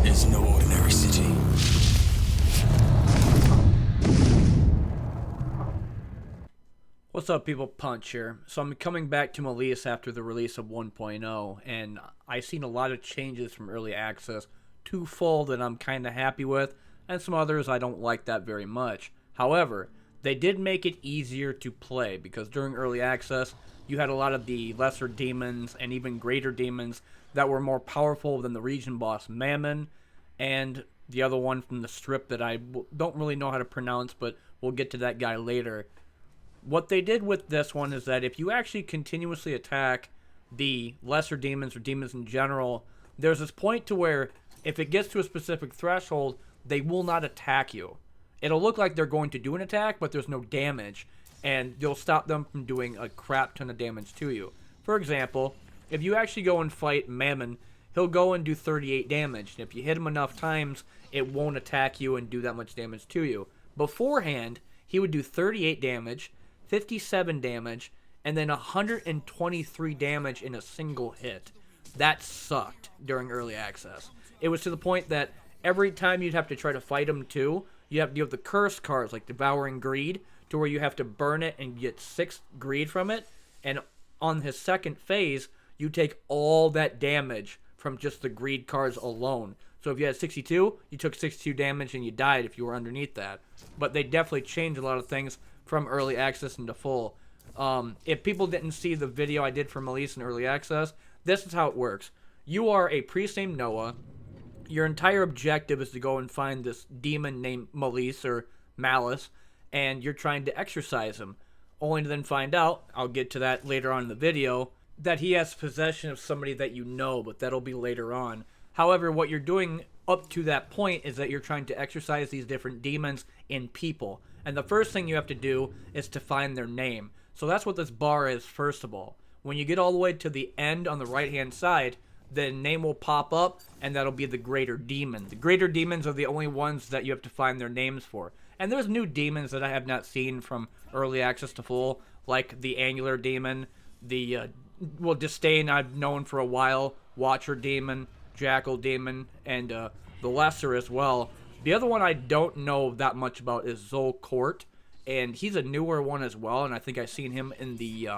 is no ordinary city. What's up, people? Punch here. So I'm coming back to Malys after the release of 1.0, and I've seen a lot of changes from early access to full that I'm kind of happy with, and some others I don't like that very much. However, they did make it easier to play, because during early access, you had a lot of the lesser demons and even greater demons that were more powerful than the region boss Mammon, and the other one from the strip that I don't really know how to pronounce, but we'll get to that guy later. What they did with this one is that if you actually continuously attack the lesser demons or demons in general, there's this point to where if it gets to a specific threshold, they will not attack you. It'll look like they're going to do an attack, but there's no damage, and you'll stop them from doing a crap ton of damage to you. For example, if you actually go and fight Mammon, he'll go and do 38 damage, and if you hit him enough times, it won't attack you and do that much damage to you. Beforehand, he would do 38 damage, 57 damage, and then 123 damage in a single hit. That sucked during early access. It was to the point that every time you'd have to try to fight him too, you have the curse cards like Devouring Greed, to where you have to burn it and get 6 greed from it, and on his second phase, you take all that damage from just the greed cards alone. So if you had 62, you took 62 damage and you died if you were underneath that. But they definitely changed a lot of things from early access into full. If people didn't see the video I did for Malys in early access, this is how it works. You are a priest named Noah. Your entire objective is to go and find this demon named Malys or Malys, and you're trying to exorcise him. Only to then find out, I'll get to that later on in the video, that he has possession of somebody that you know, but that'll be later on. However, what you're doing up to that point is that you're trying to exorcise these different demons in people. And the first thing you have to do is to find their name. So that's what this bar is, first of all. When you get all the way to the end on the right-hand side, the name will pop up, and that'll be the greater demon. The greater demons are the only ones that you have to find their names for. And there's new demons that I have not seen from early access to full, like the Angular Demon, the, Disdain I've known for a while, Watcher Demon, Jackal Demon, and the Lesser as well. The other one I don't know that much about is Zol Court, and he's a newer one as well, and I think I've seen him in the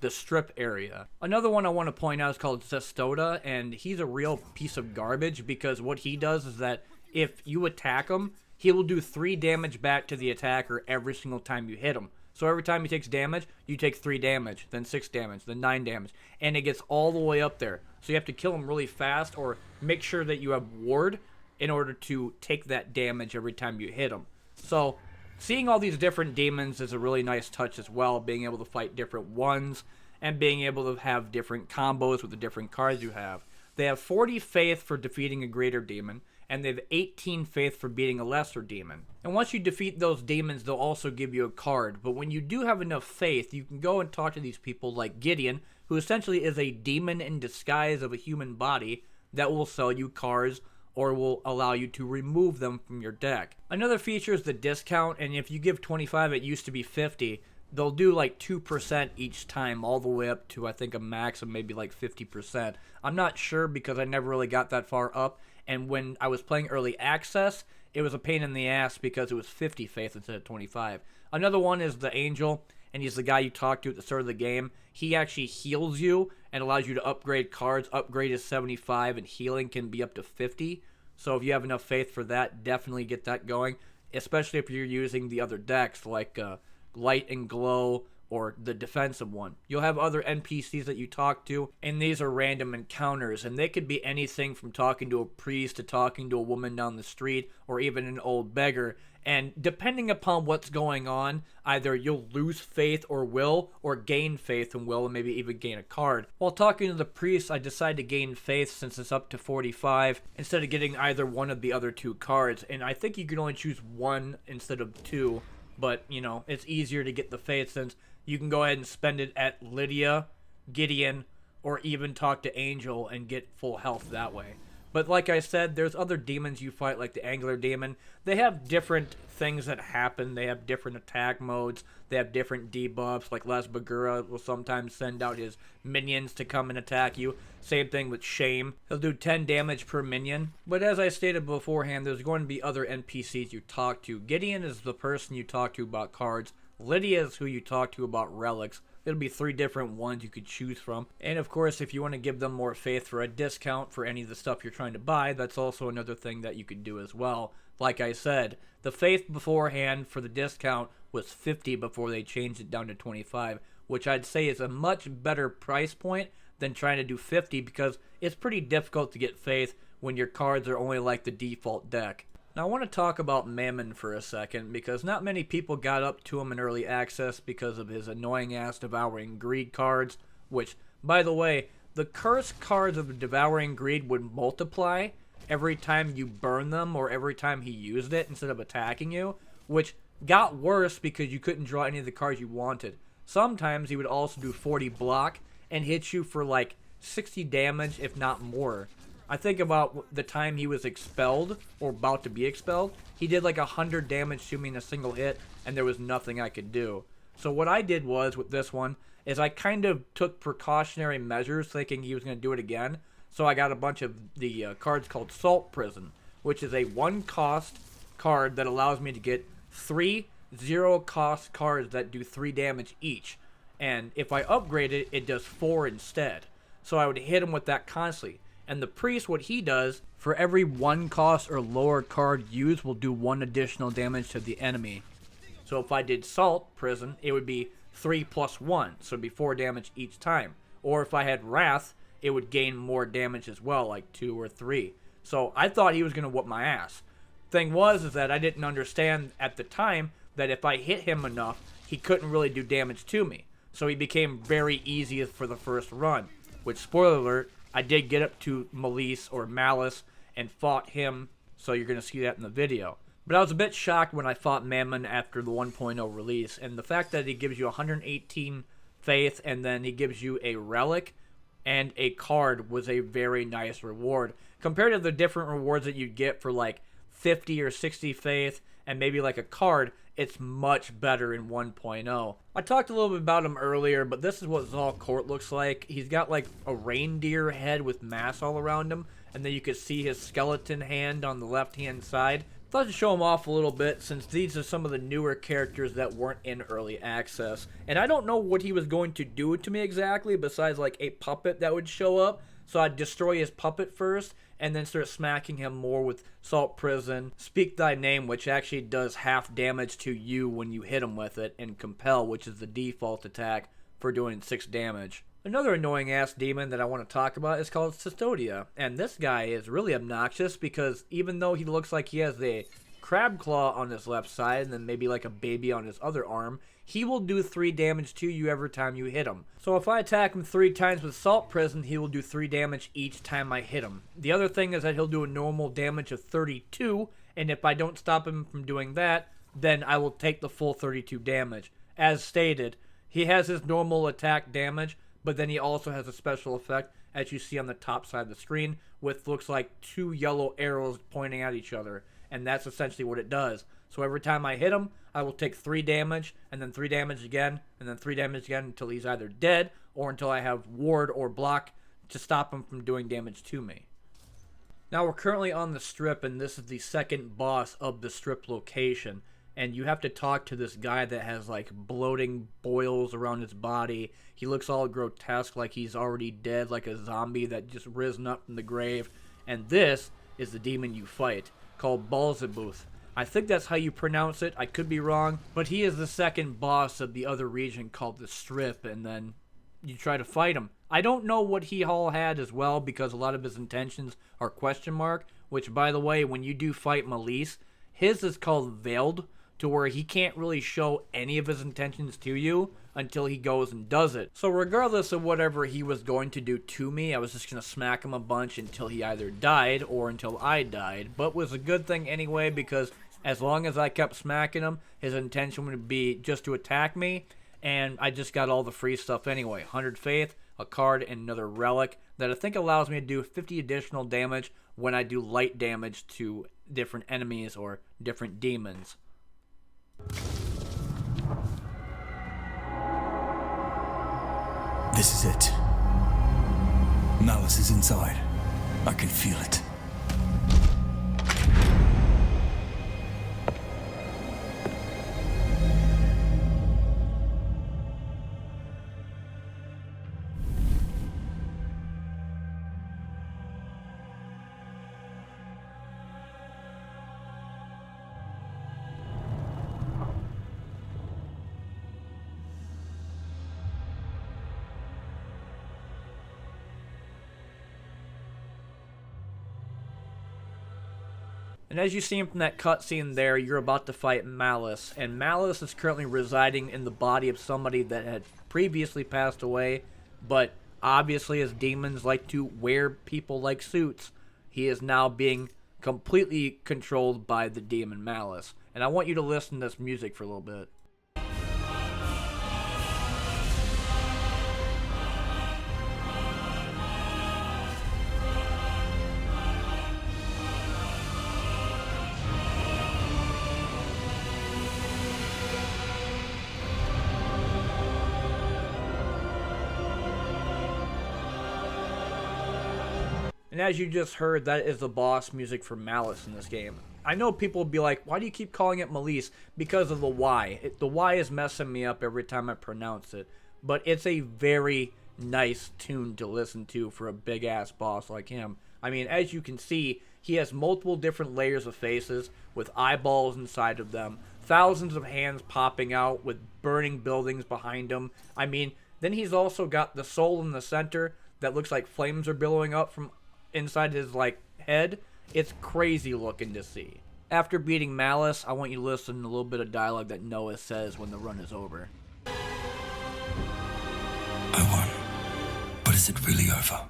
strip area. Another one I want to point out is called Zestoda, and he's a real piece of garbage because what he does is that if you attack him, he will do 3 damage back to the attacker every single time you hit him. So every time he takes damage, you take 3 damage, then 6 damage, then 9 damage, and it gets all the way up there. So you have to kill him really fast or make sure that you have ward in order to take that damage every time you hit him. So seeing all these different demons is a really nice touch as well, being able to fight different ones and being able to have different combos with the different cards you have. They have 40 faith for defeating a greater demon, and they have 18 faith for beating a lesser demon. And once you defeat those demons, they'll also give you a card. But when you do have enough faith, you can go and talk to these people like Gideon, who essentially is a demon in disguise of a human body that will sell you cards or will allow you to remove them from your deck. Another feature is the discount, and if you give 25, it used to be 50. They'll do like 2% each time, all the way up to I think a max of maybe like 50%. I'm not sure because I never really got that far up, and when I was playing early access, it was a pain in the ass because it was 50 faith instead of 25. Another one is the Angel, and he's the guy you talk to at the start of the game. He actually heals you and allows you to upgrade cards. Upgrade is 75, and healing can be up to 50. So if you have enough faith for that, definitely get that going, especially if you're using the other decks like Light and Glow or the defensive one. You'll have other NPCs that you talk to, and these are random encounters, and they could be anything from talking to a priest to talking to a woman down the street or even an old beggar. And depending upon what's going on, either you'll lose faith or will, or gain faith and will, and maybe even gain a card. While talking to the priest, I decided to gain faith since it's up to 45, instead of getting either one of the other 2 cards. And I think you can only choose 1 instead of 2, but, you know, it's easier to get the faith since you can go ahead and spend it at Lydia, Gideon, or even talk to Angel and get full health that way. But like I said, there's other demons you fight, like the Angular Demon. They have different things that happen. They have different attack modes. They have different debuffs, like Les Bagura will sometimes send out his minions to come and attack you. Same thing with Shame. He'll do 10 damage per minion. But as I stated beforehand, there's going to be other NPCs you talk to. Gideon is the person you talk to about cards. Lydia is who you talk to about relics. It'll be 3 different ones you could choose from. And of course, if you want to give them more faith for a discount for any of the stuff you're trying to buy, that's also another thing that you could do as well. Like I said, the faith beforehand for the discount was 50 before they changed it down to 25, which I'd say is a much better price point than trying to do 50, because it's pretty difficult to get faith when your cards are only like the default deck. Now I want to talk about Mammon for a second, because not many people got up to him in early access because of his annoying ass Devouring Greed cards, which, by the way, the curse cards of Devouring Greed would multiply every time you burn them or every time he used it instead of attacking you, which got worse because you couldn't draw any of the cards you wanted. Sometimes he would also do 40 block and hit you for like 60 damage, if not more. I think about the time he was expelled, or about to be expelled, he did like 100 damage to me in a single hit, and there was nothing I could do. So what I did was, with this one, is I kind of took precautionary measures thinking he was going to do it again. So I got a bunch of the cards called Salt Prison, which is a 1-cost card that allows me to get 3 0-cost cards that do 3 damage each. And if I upgrade it, it does 4 instead. So I would hit him with that constantly. And the Priest, what he does, for every 1-cost or lower card used, will do 1 additional damage to the enemy. So if I did Salt Prison, it would be 3 plus 1, so it'd be 4 damage each time. Or if I had Wrath, it would gain more damage as well, like 2 or 3. So I thought he was going to whoop my ass. Thing was is that I didn't understand at the time that if I hit him enough, he couldn't really do damage to me. So he became very easy for the first run. Which, spoiler alert, I did get up to Malys or Malys and fought him, so you're going to see that in the video. But I was a bit shocked when I fought Mammon after the 1.0 release, and the fact that he gives you 118 faith and then he gives you a relic and a card was a very nice reward. Compared to the different rewards that you'd get for like 50 or 60 faith and maybe like a card, it's much better in 1.0. I talked a little bit about him earlier, but this is what Zal Court looks like. He's got like a reindeer head with mass all around him, and then you can see his skeleton hand on the left-hand side. Thought to show him off a little bit, since these are some of the newer characters that weren't in early access. And I don't know what he was going to do to me exactly, besides like a puppet that would show up. So I'd destroy his puppet first, and then start smacking him more with Salt Prison, Speak Thy Name, which actually does half damage to you when you hit him with it, and Compel, which is the default attack for doing 6 damage. Another annoying ass demon that I want to talk about is called Custodia, and this guy is really obnoxious because even though he looks like he has a crab claw on his left side and then maybe like a baby on his other arm, he will do 3 damage to you every time you hit him. So if I attack him 3 times with Salt Prison, he will do 3 damage each time I hit him. The other thing is that he'll do a normal damage of 32, and if I don't stop him from doing that, then I will take the full 32 damage. As stated, he has his normal attack damage, but then he also has a special effect, as you see on the top side of the screen, with looks like 2 yellow arrows pointing at each other, and that's essentially what it does. So every time I hit him, I will take 3 damage, and then 3 damage again, and then 3 damage again until he's either dead, or until I have ward or block to stop him from doing damage to me. Now we're currently on the strip, and this is the second boss of the strip location. And you have to talk to this guy that has like bloating boils around his body. He looks all grotesque, like he's already dead, like a zombie that just risen up from the grave. And this is the demon you fight, called Balzabuth. I think that's how you pronounce it. I could be wrong, but he is the second boss of the other region called the Strip, and then you try to fight him. I don't know what he all had as well, because a lot of his intentions are question mark, which, by the way, when you do fight Malys, his is called Veiled, to where he can't really show any of his intentions to you until he goes and does it. So regardless of whatever he was going to do to me, I was just going to smack him a bunch until he either died or until I died. But it was a good thing anyway, because as long as I kept smacking him, his intention would be just to attack me, and I just got all the free stuff anyway. 100 faith, a card, and another relic that I think allows me to do 50 additional damage when I do light damage to different enemies or different demons. This is it. Malys is inside. I can feel it. And as you see from that cutscene there, you're about to fight Malys. And Malys is currently residing in the body of somebody that had previously passed away. But obviously, as demons like to wear people like suits, he is now being completely controlled by the demon Malys. And I want you to listen to this music for a little bit. And as you just heard, that is the boss music for Malys in this game. I know people will be like, why do you keep calling it Malys? Because of the Y. The Y is messing me up every time I pronounce it. But it's a very nice tune to listen to for a big-ass boss like him. I mean, as you can see, he has multiple different layers of faces with eyeballs inside of them. Thousands of hands popping out with burning buildings behind him. I mean, then he's also got the soul in the center that looks like flames are billowing up from inside his head. It's crazy looking to see. After beating Malys, I want you to listen to a little bit of dialogue that Noah says when the run is over. I won. But is it really over?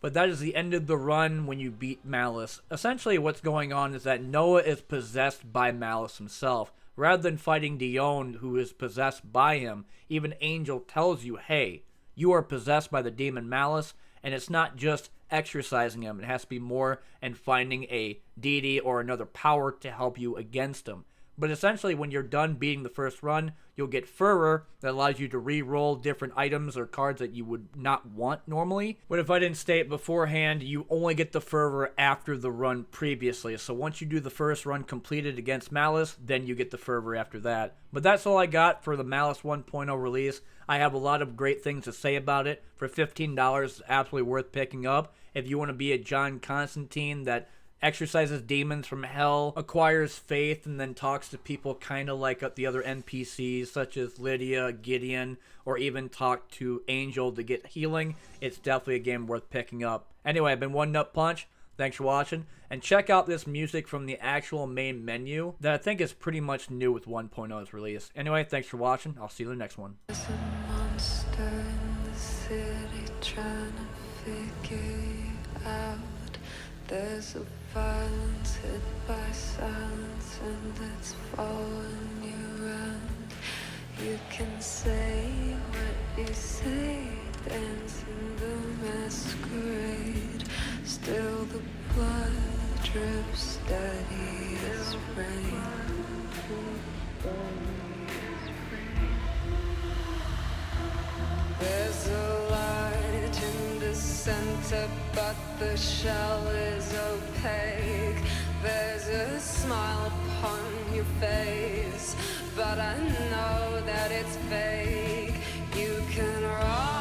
But that is the end of the run when you beat Malys. Essentially what's going on is that Noah is possessed by Malys himself. Rather than fighting Dion, who is possessed by him, even Angel tells you, hey, you are possessed by the demon Malys, and it's not just exorcising him. It has to be more and finding a deity or another power to help you against him. But essentially, when you're done beating the first run, you'll get Fervor that allows you to re-roll different items or cards that you would not want normally. But if I didn't state beforehand, you only get the Fervor after the run previously. So once you do the first run completed against Malys, then you get the Fervor after that. But that's all I got for the Malys 1.0 release. I have a lot of great things to say about it. For $15, it's absolutely worth picking up. If you want to be a John Constantine that exorcises demons from hell, acquires faith, and then talks to people kind of like the other NPCs such as Lydia, Gideon, or even talk to Angel to get healing, it's definitely a game worth picking up. Anyway, I've been One Nut Punch. Thanks for watching, and check out this music from the actual main menu that I think is pretty much new with 1.0's release. Anyway, thanks for watching. I'll see you in the next one. There's a monster in the city trying to figure you out. There's a violence hit by silence, and it's following you around. You can say what you say, dancing the masquerade. Still the blood drips steady as rain. There's a light in the center, but the shell is opaque. There's a smile upon your face, but I know that it's fake. You can run.